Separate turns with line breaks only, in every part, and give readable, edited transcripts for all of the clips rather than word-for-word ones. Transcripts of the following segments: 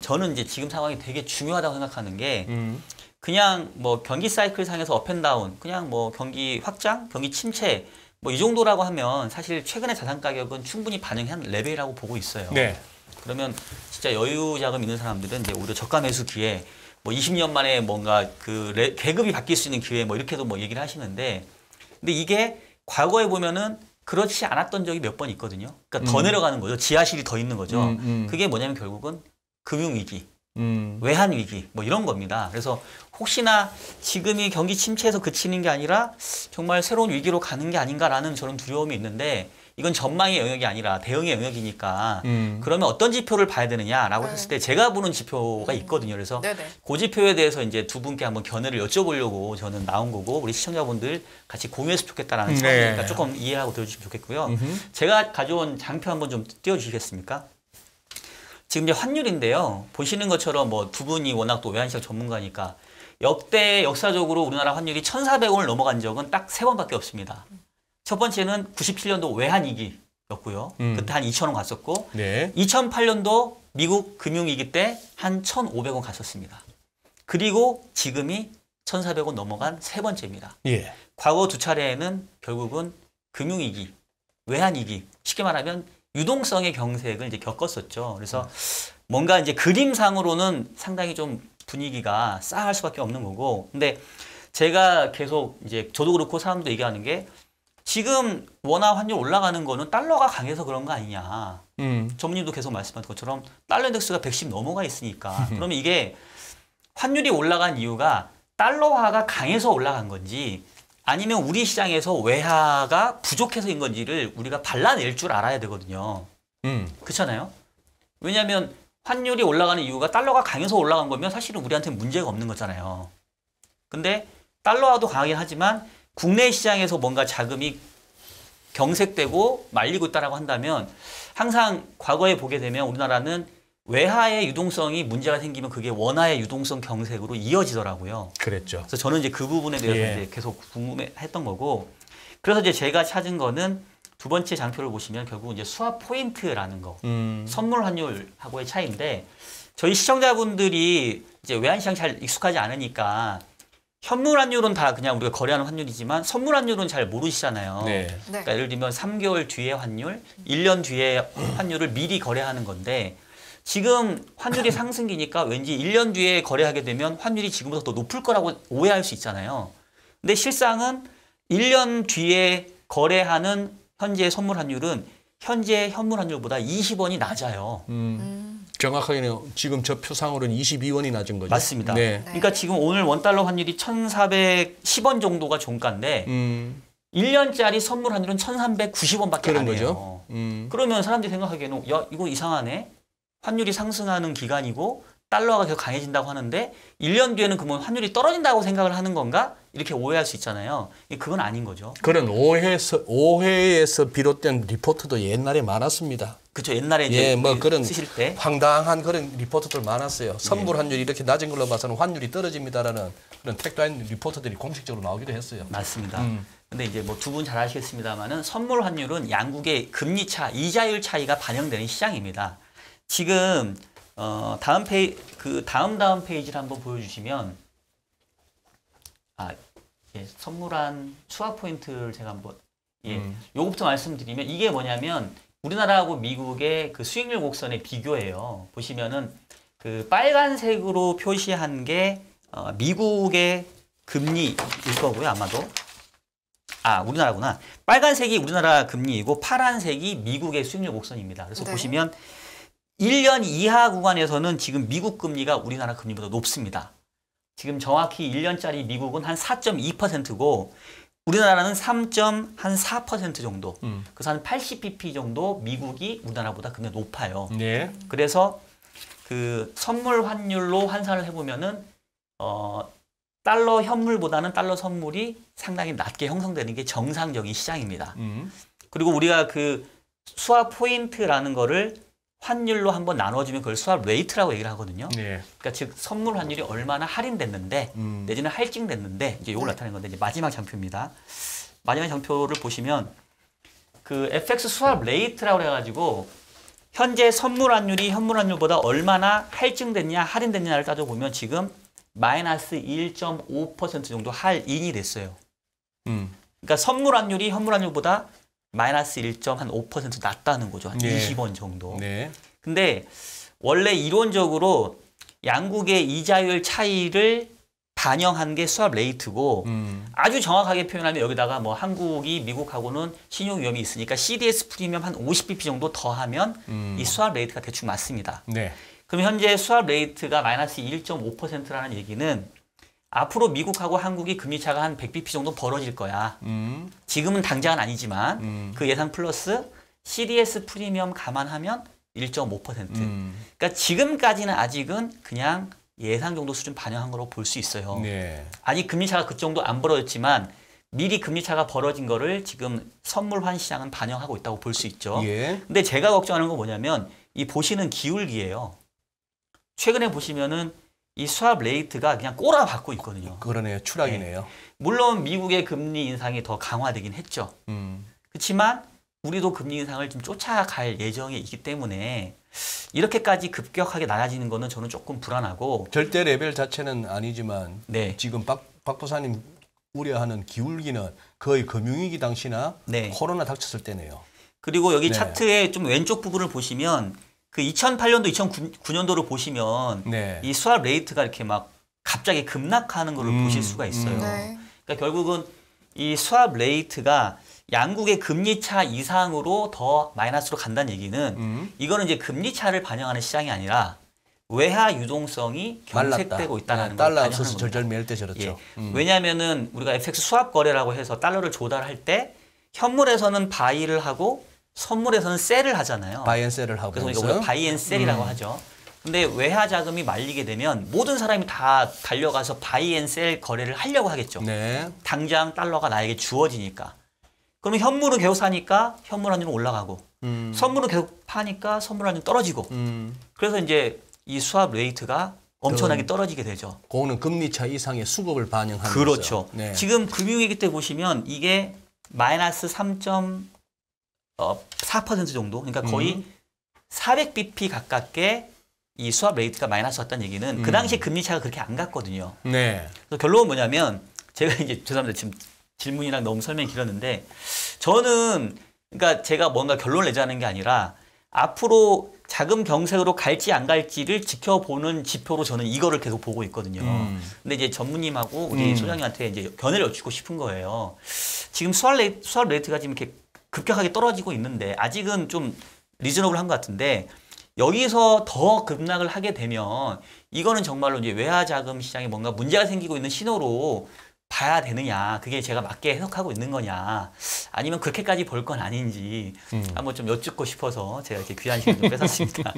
저는 이제 지금 상황이 되게 중요하다고 생각하는 게 그냥 뭐 경기 사이클 상에서 업앤다운, 그냥 뭐 경기 확장, 경기 침체 뭐 이 정도라고 하면 사실 최근의 자산 가격은 충분히 반영한 레벨이라고 보고 있어요.
네.
그러면 진짜 여유 자금 있는 사람들은 이제 오히려 저가 매수 기회, 뭐 20년 만에 뭔가 그 계급이 바뀔 수 있는 기회 뭐 이렇게도 뭐 얘기를 하시는데, 근데 이게 과거에 보면은 그렇지 않았던 적이 몇 번 있거든요. 그러니까 더 내려가는 거죠. 지하실이 더 있는 거죠. 그게 뭐냐면 결국은 금융위기, 외환위기 뭐 이런 겁니다. 그래서 혹시나 지금이 경기 침체에서 그치는 게 아니라 정말 새로운 위기로 가는 게 아닌가라는 저는 두려움이 있는데, 이건 전망의 영역이 아니라 대응의 영역이니까 그러면 어떤 지표를 봐야 되느냐라고 했을 때 제가 보는 지표가 있거든요. 그래서 그 지표에 대해서 이제 두 분께 한번 견해를 여쭤보려고 저는 나온 거고, 우리 시청자분들 같이 공유했으면 좋겠다라는 생각이니까 조금 이해하고 들어주시면 좋겠고요. 제가 가져온 장표 한번 좀 띄워주시겠습니까? 지금 이제 환율인데요. 보시는 것처럼 뭐 두 분이 워낙 또 외환시장 전문가니까 역대 역사적으로 우리나라 환율이 1,400원을 넘어간 적은 딱 3번밖에 없습니다. 첫 번째는 97년도 외환위기였고요. 그때 한 2,000원 갔었고, 2008년도 미국 금융위기 때 한 1,500원 갔었습니다. 그리고 지금이 1,400원 넘어간 세 번째입니다. 과거 두 차례에는 결국은 금융위기, 외환위기, 쉽게 말하면 유동성의 경색을 이제 겪었었죠. 그래서 뭔가 이제 그림상으로는 상당히 좀 분위기가 싸할 수밖에 없는 거고, 근데 제가 계속 이제 저도 그렇고 사람도 얘기하는 게, 지금 원화 환율 올라가는 거는 달러가 강해서 그런 거 아니냐. 전무님도 계속 말씀하신 것처럼 달러 인덱스가 110 넘어가 있으니까. 그러면 이게 환율이 올라간 이유가 달러화가 강해서 올라간 건지 아니면 우리 시장에서 외화가 부족해서인 건지를 우리가 발라낼 줄 알아야 되거든요. 그렇잖아요. 왜냐하면 환율이 올라가는 이유가 달러가 강해서 올라간 거면 사실은 우리한테는 문제가 없는 거잖아요. 근데 달러화도 강하긴 하지만 국내 시장에서 뭔가 자금이 경색되고 말리고 있다라고 한다면, 항상 과거에 보게 되면 우리나라는 외화의 유동성이 문제가 생기면 그게 원화의 유동성 경색으로 이어지더라고요.
그랬죠.
그래서 저는 이제 그 부분에 대해서 이제 계속 궁금해했던 거고, 그래서 이제 제가 찾은 거는 두 번째 장표를 보시면 결국 이제 수합 포인트라는 거, 선물 환율하고의 차이인데, 저희 시청자분들이 이제 외환시장 잘 익숙하지 않으니까 현물 환율은 다 그냥 우리가 거래하는 환율이지만 선물 환율은 잘 모르시잖아요. 그러니까 예를 들면 3개월 뒤의 환율, 1년 뒤의 환율을 미리 거래하는 건데, 지금 환율이 상승기니까 왠지 1년 뒤에 거래하게 되면 환율이 지금보다 더 높을 거라고 오해할 수 있잖아요. 근데 실상은 1년 뒤에 거래하는 현재 선물 환율은 현재 현물 환율보다 20원이 낮아요.
정확하게는 지금 저 표상으로는 22원이 낮은 거죠.
맞습니다. 그러니까 지금 오늘 원달러 환율이 1,410원 정도가 종가인데 1년짜리 선물 환율은 1,390원밖에 안 해요. 그러면 사람들이 생각하기에는 야, 이거 이상하네. 환율이 상승하는 기간이고 달러가 계속 강해진다고 하는데 1년 뒤에는 그러면 환율이 떨어진다고 생각을 하는 건가? 이렇게 오해할 수 있잖아요. 그건 아닌 거죠.
그런 오해에서 비롯된 리포트도 옛날에 많았습니다.
그렇죠. 옛날에 이제
뭐 그런
쓰실 때
황당한 그런 리포트들 많았어요. 선물 환율이 이렇게 낮은 걸로 봐서는 환율이 떨어집니다라는 그런 택도한 리포트들이 공식적으로 나오기도 했어요.
맞습니다. 근데 이제 뭐 두 분 잘 아시겠습니다만은 선물 환율은 양국의 금리 차, 이자율 차이가 반영되는 시장입니다. 지금 다음 페이지를 한번 보여주시면, 선물한 수합 포인트를 제가 한번 요거부터 말씀드리면, 이게 뭐냐면 우리나라하고 미국의 그 수익률 곡선의 비교예요. 보시면은 그 빨간색으로 표시한 게 미국의 금리일 거고요, 아마도. 우리나라구나. 빨간색이 우리나라 금리이고 파란색이 미국의 수익률 곡선입니다. 그래서 보시면 1년 이하 구간에서는 지금 미국 금리가 우리나라 금리보다 높습니다. 지금 정확히 1년짜리 미국은 한 4.2%고 우리나라는 3.4% 정도. 그래서 한 80bp 정도 미국이 우리나라보다 금리가 높아요. 그래서 그 선물 환율로 환산을 해보면은 달러 현물보다는 달러 선물이 상당히 낮게 형성되는 게 정상적인 시장입니다. 그리고 우리가 그 수합 포인트라는 거를 환율로 한번 나눠주면 그걸 수합 레이트라고 얘기를 하거든요. 그러니까 즉 선물 환율이 얼마나 할인됐는데 내지는 할증됐는데 이제 이걸 나타내는 건데, 이제 마지막 장표입니다. 마지막 장표를 보시면 그 FX 수합 레이트라고 해가지고 현재 선물 환율이 현물 환율보다 얼마나 할증됐냐, 할인됐냐를 따져보면 지금 마이너스 1.5% 정도 할인이 됐어요. 그러니까 선물 환율이 현물 환율보다 마이너스 1.5% 낮다는 거죠. 한
네.
20원 정도.
네.
근데 원래 이론적으로 양국의 이자율 차이를 반영한 게 수합 레이트고 아주 정확하게 표현하면 여기다가 뭐 한국이 미국하고는 신용 위험이 있으니까 CDS 프리미엄 한 50bp 정도 더하면 이 수합 레이트가 대충 맞습니다.
네.
그럼 현재 수합 레이트가 마이너스 1.5%라는 얘기는 앞으로 미국하고 한국이 금리 차가 한 100bp 정도 벌어질 거야. 지금은 당장은 아니지만 그 예상 플러스 CDS 프리미엄 감안하면 1.5%. 그러니까 지금까지는 아직은 그냥 예상 정도 수준 반영한 거로 볼 수 있어요.
네.
아직 금리 차가 그 정도 안 벌어졌지만 미리 금리 차가 벌어진 거를 지금 선물환 시장은 반영하고 있다고 볼 수 있죠.
예.
근데 제가 걱정하는 건 뭐냐면 이 보시는 기울기예요. 최근에 보시면은 이 수합 레이트가 그냥 꼬라박고 있거든요.
그러네요. 추락이네요.
물론 미국의 금리 인상이 더 강화되긴 했죠. 그렇지만 우리도 금리 인상을 좀 쫓아갈 예정에 있기 때문에 이렇게까지 급격하게 낮아지는 거는 저는 조금 불안하고
절대 레벨 자체는 아니지만
네.
지금 박 박사님 우려하는 기울기는 거의 금융위기 당시나
네.
코로나 닥쳤을 때네요.
그리고 여기
네.
차트의 좀 왼쪽 부분을 보시면 그 2008년도, 2009년도를 보시면
네.
이 수합 레이트가 이렇게 막 갑자기 급락하는 것을 보실 수가 있어요.
네.
그러니까 결국은 이 수합 레이트가 양국의 금리 차 이상으로 더 마이너스로 간다는 얘기는 이거는 이제 금리 차를 반영하는 시장이 아니라 외화 유동성이 경색되고 있다는 걸
달러
반영하는
없어서
겁니다.
절절 매일 때 저렇죠.
예. 왜냐하면은 우리가 FX 수합 거래라고 해서 달러를 조달할 때 현물에서는 바이를 하고 선물에서는 셀을 하잖아요.
바이앤셀을 하고
그래서 우리가 바이앤셀이라고 하죠. 근데 외화 자금이 말리게 되면 모든 사람이 다 달려가서 바이앤셀 거래를 하려고 하겠죠.
네.
당장 달러가 나에게 주어지니까. 그러면 현물은 계속 사니까 현물 환율은 올라가고 선물은 계속 파니까 선물 환율은 떨어지고 그래서 이제 이 수합 레이트가 엄청나게 떨어지게 되죠.
그거는 금리 차 이상의 수급을 반영하는
그렇죠.
거죠. 네.
지금 금융위기 때 보시면 이게 마이너스 3.4% 정도 그러니까 거의 400bp 가깝게 이 수합 레이트가 마이너스 왔다는 얘기는 그 당시에 금리 차가 그렇게 안 갔거든요.
네.
그래서 결론은 뭐냐면 제가 이제 죄송합니다. 지금 질문이랑 너무 설명이 길었는데 저는 그러니까 제가 뭔가 결론을 내자는 게 아니라 앞으로 자금 경색으로 갈지 안 갈지를 지켜보는 지표로 저는 이거를 계속 보고 있거든요. 근데 이제 전무님하고 우리 소장님한테 이제 견해를 여쭙고 싶은 거예요. 지금 수합 레이트가 지금 이렇게 급격하게 떨어지고 있는데 아직은 좀 리저너블한 것 같은데 여기서 더 급락을 하게 되면 이거는 정말로 이제 외화 자금 시장에 뭔가 문제가 생기고 있는 신호로 봐야 되느냐, 그게 제가 맞게 해석하고 있는 거냐, 아니면 그렇게까지 볼 건 아닌지 한번 좀 여쭙고 싶어서 제가 이렇게 귀한 시간 좀 뺏었습니다.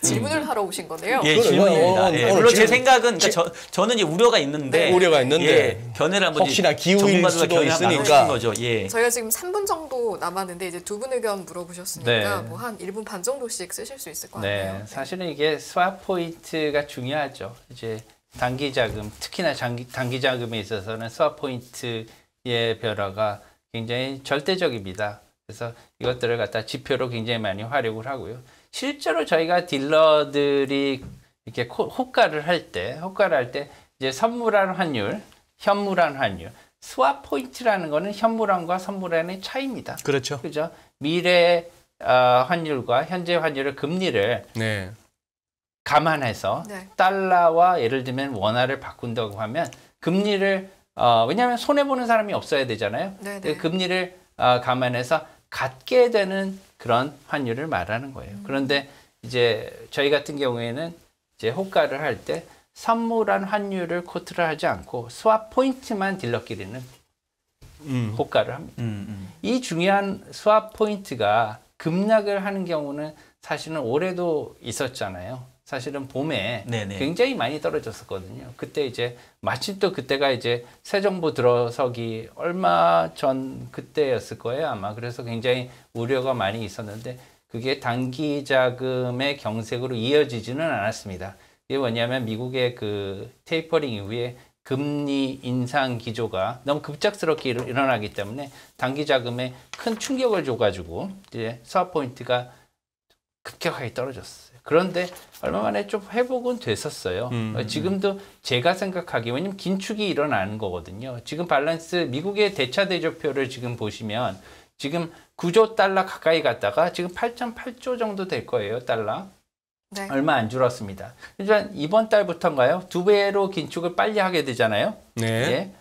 질문을 하러 오신 거네요.
예,
그래요.
질문입니다. 예,
오늘
물론 제
질문-
생각은 그러니까 저는 이제 우려가 있는데,
우려가 있는데
예, 견해를 한번
혹시나
이제
기우일
전문가들과
수도
견해를 한번
있으니까.
나누고 싶은 거죠. 예.
저희가 지금 3분 정도 남았는데 이제 두 분 의견 물어보셨으니까
네.
뭐 한 1분 반 정도씩 쓰실 수 있을 것
네,
같아요.
사실은 이게 스왑 포인트가 중요하죠. 이제 단기 자금, 특히나 단기 자금에 있어서는 스왑 포인트의 변화가 굉장히 절대적입니다. 그래서 이것들을 갖다 지표로 굉장히 많이 활용을 하고요. 실제로 저희가 딜러들이 이렇게 호가를 할 때 이제 선물한 환율, 현물한 환율, 스왑 포인트라는 거는 현물환과 선물환의 차이입니다.
그렇죠.
그죠? 미래 환율과 현재 환율의 금리를
네.
감안해서
네.
달러와 예를 들면 원화를 바꾼다고 하면 금리를 왜냐하면 손해 보는 사람이 없어야 되잖아요.
네,
그
네.
금리를 감안해서 갖게 되는 그런 환율을 말하는 거예요. 그런데 이제 저희 같은 경우에는 이제 호가를 할 때 선물한 환율을 코트를 하지 않고 스왑 포인트만 딜러끼리는 호가를 합니다. 이 중요한 스왑 포인트가 급락을 하는 경우는 사실은 올해도 있었잖아요. 사실은 봄에
네네.
굉장히 많이 떨어졌었거든요. 그때 이제 마침 또 그때가 이제 새 정부 들어서기 얼마 전 그때였을 거예요, 아마. 그래서 굉장히 우려가 많이 있었는데 그게 단기 자금의 경색으로 이어지지는 않았습니다. 이게 뭐냐면 미국의 그 테이퍼링 이후에 금리 인상 기조가 너무 급작스럽게 일어나기 때문에 단기 자금에 큰 충격을 줘가지고 이제 스왑 포인트가 급격하게 떨어졌어요. 그런데 얼마 만에 좀 회복은 됐었어요. 지금도 제가 생각하기에 왜냐면 긴축이 일어나는 거거든요. 지금 밸런스 미국의 대차 대조표를 지금 보시면 지금 9조 달러 가까이 갔다가 지금 8.8조 정도 될 거예요, 달러.
네.
얼마 안 줄었습니다. 그러니까 이번 달부터인가요? 2배로 긴축을 빨리 하게 되잖아요.
네.
예.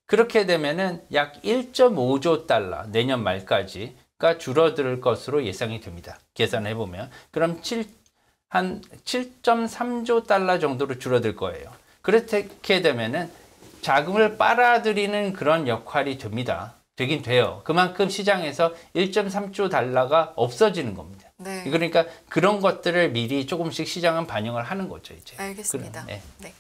그렇게 되면은 약 1.5조 달러 내년 말까지가 줄어들 것으로 예상이 됩니다. 계산해 보면 그럼 한 7.3조 달러 정도로 줄어들 거예요. 그렇게 되면은 자금을 빨아들이는 그런 역할이 됩니다. 되긴 돼요. 그만큼 시장에서 1.3조 달러가 없어지는 겁니다.
네.
그러니까 그런 것들을 미리 조금씩 시장은 반영을 하는 거죠, 이제.
알겠습니다.
그럼, 네.
네.